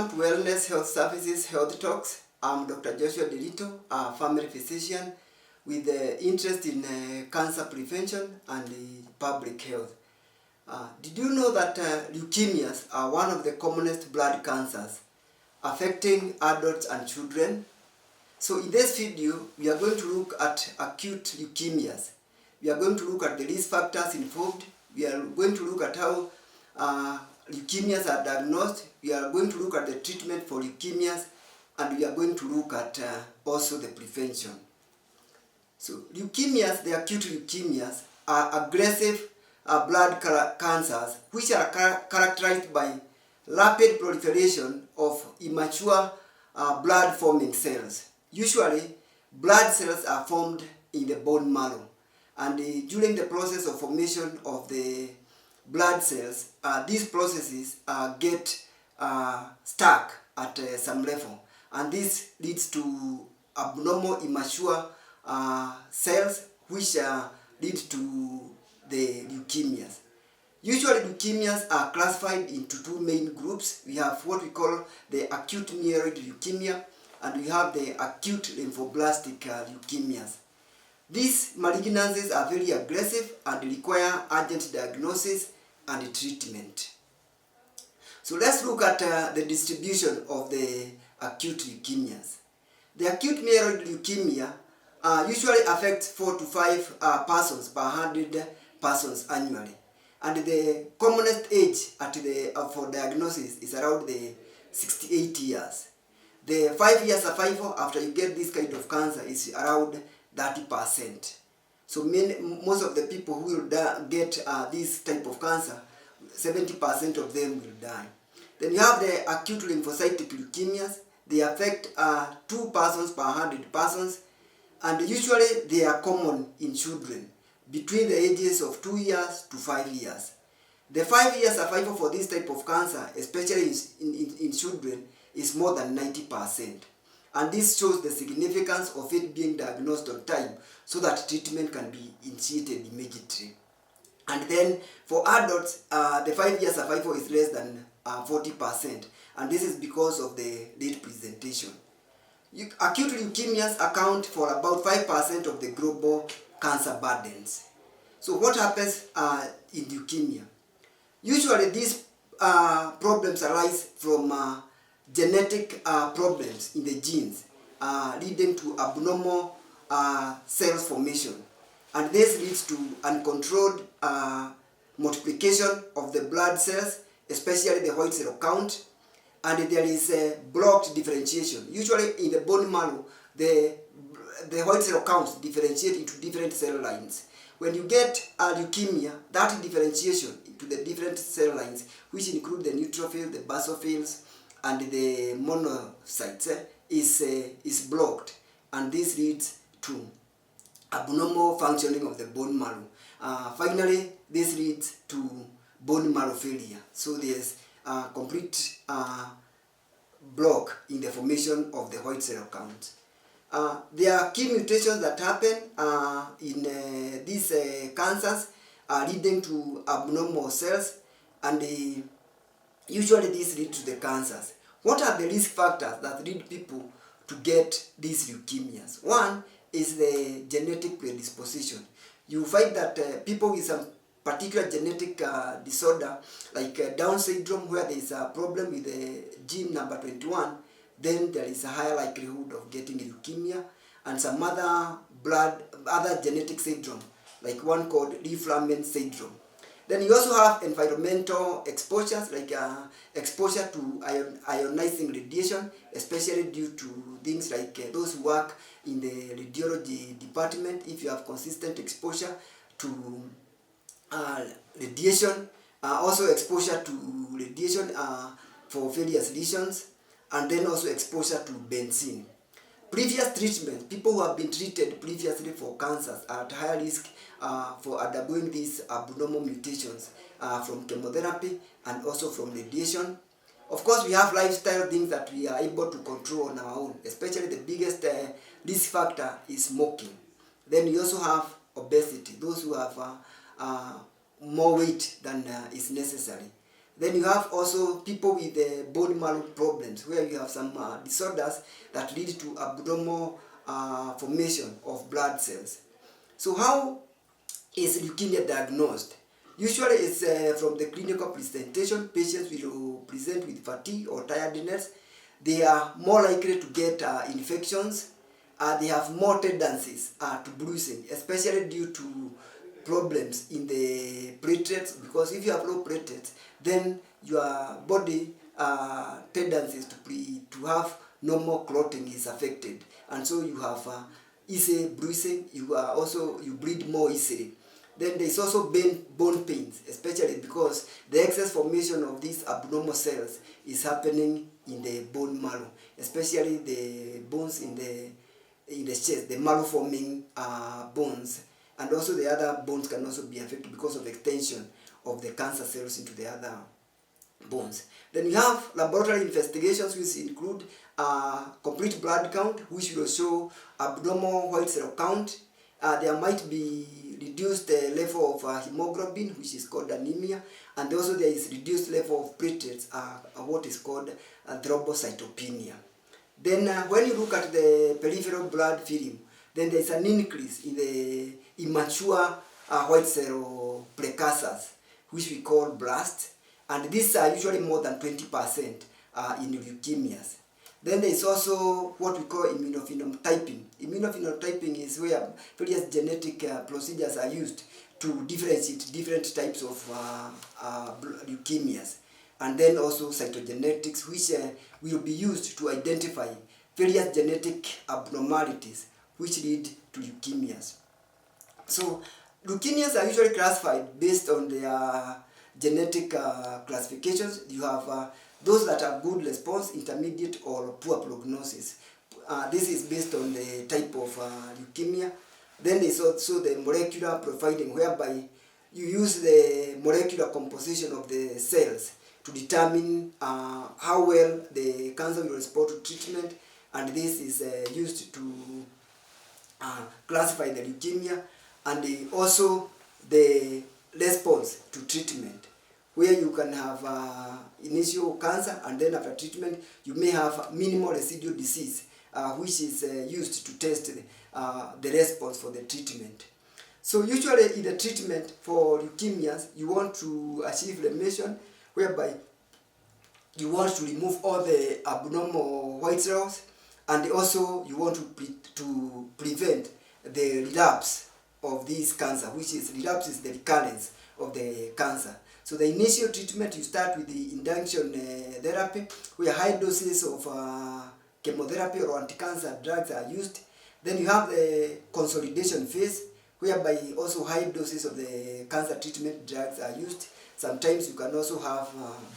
Welcome to Wellness Health Services Health Talks. I'm Dr. Joshua Delito, a family physician with interest in cancer prevention and public health. Did you know that leukemias are one of the commonest blood cancers affecting adults and children? So in this video, we are going to look at acute leukemias. We are going to look at the risk factors involved. We are going to look at how leukemias are diagnosed. We are going to look at the treatment for leukemias, and we are going to look at also the prevention. So leukemias, the acute leukemias, are aggressive blood cancers which are characterized by rapid proliferation of immature blood forming cells. Usually, blood cells are formed in the bone marrow, and during the process of formation of the blood cells, these processes get stuck at some level, and this leads to abnormal immature cells which lead to the leukemias. Usually leukemias are classified into two main groups. We have what we call the acute myeloid leukemia, and we have the acute lymphoblastic leukemias. These malignancies are very aggressive and require urgent diagnosis and treatment. So let's look at the distribution of the acute leukemias. The acute myeloid leukemia usually affects 4 to 5 persons per 100 persons annually. And the commonest age for diagnosis is around the 68 years. The 5-year survival after you get this kind of cancer is around 30%. So most of the people who will get this type of cancer, 70% of them will die. Then you have the acute lymphocytic leukemias. They affect 2 persons per 100 persons, and usually they are common in children between the ages of 2 years to 5 years. The 5-year survival for this type of cancer, especially in children, is more than 90%. And this shows the significance of it being diagnosed on time so that treatment can be initiated immediately. And then for adults, the 5-year survival is less than 40%, and this is because of the late presentation. Acute leukemias account for about 5% of the global cancer burdens. So what happens in leukemia? Usually these problems arise from genetic problems in the genes leading to abnormal cell formation, and this leads to uncontrolled multiplication of the blood cells, especially the white cell count, and there is a blocked differentiation. Usually in the bone marrow, the white cell counts differentiate into different cell lines. When you get leukemia, that differentiation into the different cell lines, which include the neutrophils, the basophils, and the monocytes, is blocked, and this leads to abnormal functioning of the bone marrow. Finally, this leads to bone marrow failure. So there's a complete block in the formation of the white cell count. There are key mutations that happen in these cancers leading to abnormal cells, and usually this leads to the cancers. What are the risk factors that lead people to get these leukemias? One is the genetic predisposition. You find that people with some particular genetic disorder, like Down syndrome, where there is a problem with the gene number 21, then there is a higher likelihood of getting leukemia, and some other genetic syndrome, like one called Leigh-Flamen syndrome. Then you also have environmental exposures, like exposure to ionizing radiation, especially due to things like those who work in the radiology department. If you have consistent exposure to radiation, also exposure to radiation for various lesions, and then also exposure to benzene. Previous treatment, people who have been treated previously for cancers are at higher risk for undergoing these abnormal mutations from chemotherapy and also from radiation. Of course, we have lifestyle things that we are able to control on our own. Especially the biggest risk factor is smoking. Then we also have obesity, those who have more weight than is necessary. Then you have also people with bone marrow problems, where you have some disorders that lead to abnormal formation of blood cells. So how is leukemia diagnosed? Usually it's from the clinical presentation. Patients will present with fatigue or tiredness. They are more likely to get infections. They have more tendencies to bruising, especially due to problems in the platelets, because if you have low platelets, then your body tendencies to have normal clotting is affected, and so you have easy bruising. You bleed more easily. Then there is also bone pains, especially because the excess formation of these abnormal cells is happening in the bone marrow, especially the bones in the chest, the marrow forming bones, and also the other bones can also be affected because of extension of the cancer cells into the other bones. Then you have laboratory investigations, which include complete blood count, which will show abnormal white cell count. There might be reduced level of hemoglobin, which is called anemia, and also there is reduced level of platelets, what is called thrombocytopenia. Then when you look at the peripheral blood film, then there is an increase in the immature white cell precursors, which we call blasts, and these are usually more than 20% in leukemias. Then there is also what we call immunophenotyping. Immunophenotyping is where various genetic procedures are used to differentiate different types of leukemias. And then also cytogenetics, which will be used to identify various genetic abnormalities which lead to leukemias. So leukemias are usually classified based on their genetic classifications. You have those that have good response, intermediate, or poor prognosis. This is based on the type of leukemia. Then there is also the molecular profiling, whereby you use the molecular composition of the cells to determine how well the cancer will respond to treatment, and this is used to classify the leukemia, and also the response to treatment, where you can have initial cancer, and then after treatment you may have minimal residual disease, which is used to test the response for the treatment. So usually in the treatment for leukemias, you want to achieve remission, whereby you want to remove all the abnormal white cells, and also you want to prevent the relapse of this cancer, which is relapse is the recurrence of the cancer. So the initial treatment, you start with the induction therapy, where high doses of chemotherapy or anti-cancer drugs are used. Then you have the consolidation phase, whereby also high doses of the cancer treatment drugs are used. Sometimes you can also have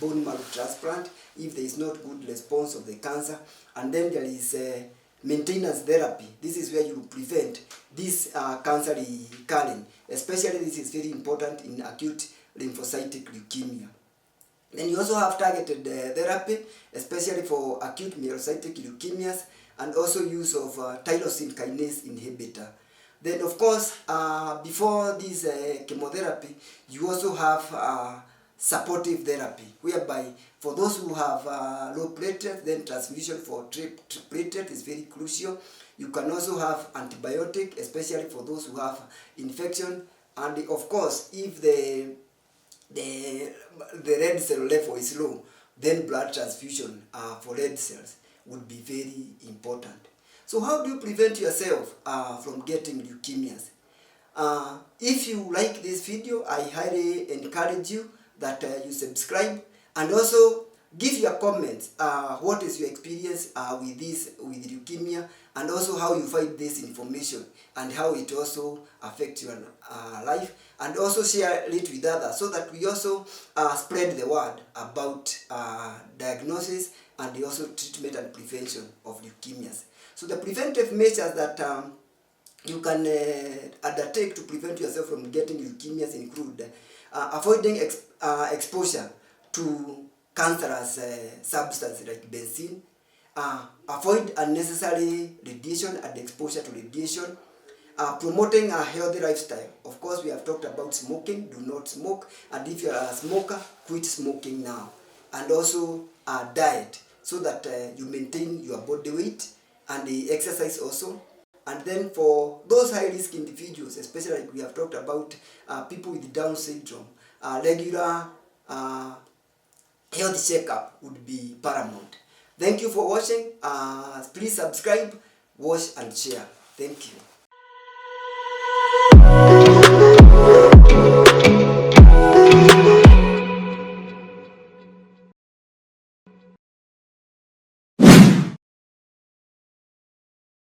bone marrow transplant if there is not good response of the cancer. And then there is maintenance therapy. This is where you prevent this cancer recurring. Especially this is very important in acute lymphocytic leukemia. Then you also have targeted therapy, especially for acute myelocytic leukemias, and also use of tyrosine kinase inhibitor. Then of course, before this chemotherapy, you also have supportive therapy, whereby for those who have low platelets, then transfusion for platelet is very crucial. You can also have antibiotic, especially for those who have infection, and of course, if the red cell level is low, then blood transfusion for red cells would be very important. So how do you prevent yourself from getting leukemias? If you like this video, I highly encourage you that you subscribe, and also give your comments. What is your experience with leukemia, and also how you find this information, and how it also affects your life, and also share it with others, so that we also spread the word about diagnosis and also treatment and prevention of leukemias. So the preventive measures that you can undertake to prevent yourself from getting leukemias include avoiding exposure to cancerous substances like benzene, avoid unnecessary radiation and exposure to radiation, promoting a healthy lifestyle. Of course, we have talked about smoking. Do not smoke. And if you are a smoker, quit smoking now. And also diet, so that you maintain your body weight, and the exercise also. And then for those high risk individuals, especially like we have talked about people with Down syndrome, regular health checkup would be paramount. Thank you for watching. Please subscribe, watch and share. Thank you.